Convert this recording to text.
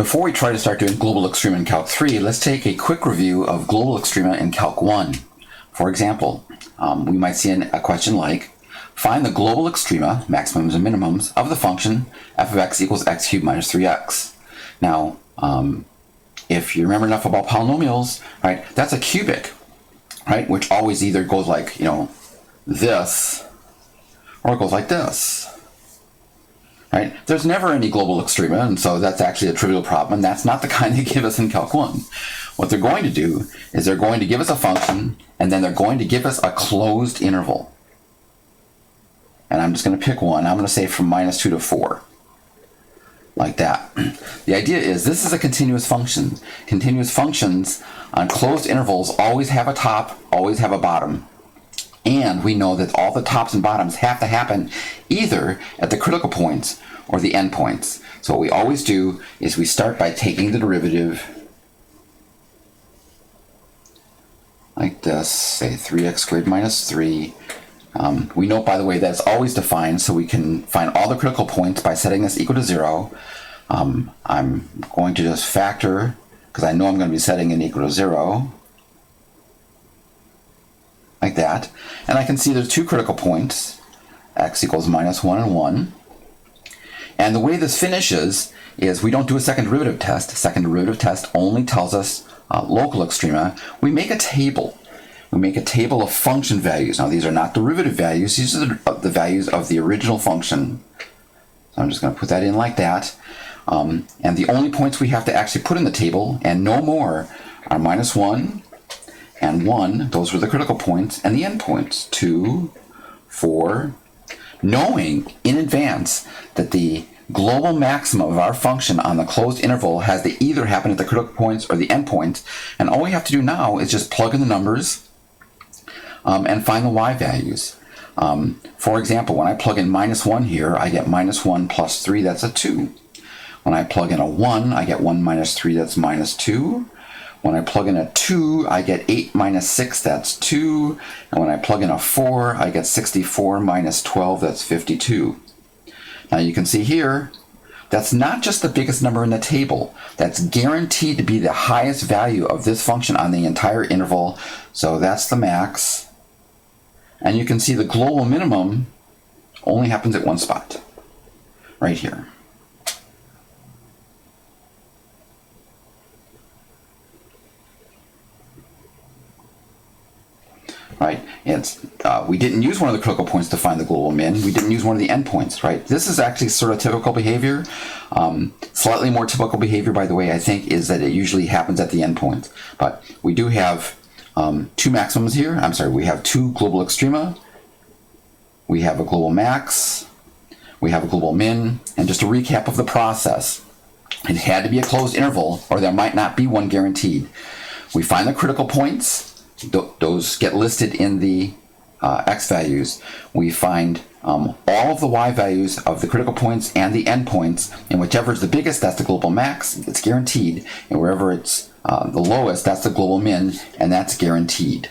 Before we try to start doing global extrema in Calc 3, let's take a quick review of global extrema in Calc 1. For example, we might see a question like, find the global extrema, maximums and minimums, of the function f of x equals x cubed minus 3x. Now, if you remember enough about polynomials, right, that's a cubic, right, which always either goes like, this, or it goes like this. Right? There's never any global extrema, and so that's actually a trivial problem, and that's not the kind they give us in Calc 1. What they're going to do is they're going to give us a function, and then they're going to give us a closed interval. And I'm just going to pick one. I'm going to say from -2 to 4. Like that. The idea is this is a continuous function. Continuous functions on closed intervals always have a top, always have a bottom. And we know that all the tops and bottoms have to happen either at the critical points or the endpoints. So what we always do is we start by taking the derivative like this, say 3x squared minus 3. We note, by the way, that it's always defined, so we can find all the critical points by setting this equal to 0. I'm going to just factor, because I know I'm going to be setting it equal to 0. Like that. And I can see there's two critical points, x equals -1 and 1. And the way this finishes is we don't do a second derivative test. Second derivative test only tells us local extrema. We make a table. We make a table of function values. Now these are not derivative values, these are the values of the original function. So I'm just going to put that in like that. And the only points we have to actually put in the table, and no more, are -1 and 1, those were the critical points, and the endpoints, 2, 4, knowing in advance that the global maximum of our function on the closed interval has to either happen at the critical points or the endpoints, and all we have to do now is just plug in the numbers and find the y values. For example, when I plug in -1 here, I get -1 plus 3, that's a 2. When I plug in a 1, I get 1 minus 3, that's -2. When I plug in a 2, I get 8 minus 6, that's 2. And when I plug in a 4, I get 64 minus 12, that's 52. Now you can see here, that's not just the biggest number in the table. That's guaranteed to be the highest value of this function on the entire interval. So that's the max. And you can see the global minimum only happens at one spot, right here. Right, we didn't use one of the critical points to find the global min. We didn't use one of the endpoints, right? This is actually sort of typical behavior. Slightly more typical behavior, by the way, I think, is that it usually happens at the endpoint. But we do have two maximums here. I'm sorry, we have two global extrema. We have a global max. We have a global min. And just a recap of the process. It had to be a closed interval, or there might not be one guaranteed. We find the critical points. Those get listed in the x values. We find all of the y values of the critical points and the endpoints, and whichever is the biggest, that's the global max, it's guaranteed, and wherever it's the lowest, that's the global min, and that's guaranteed.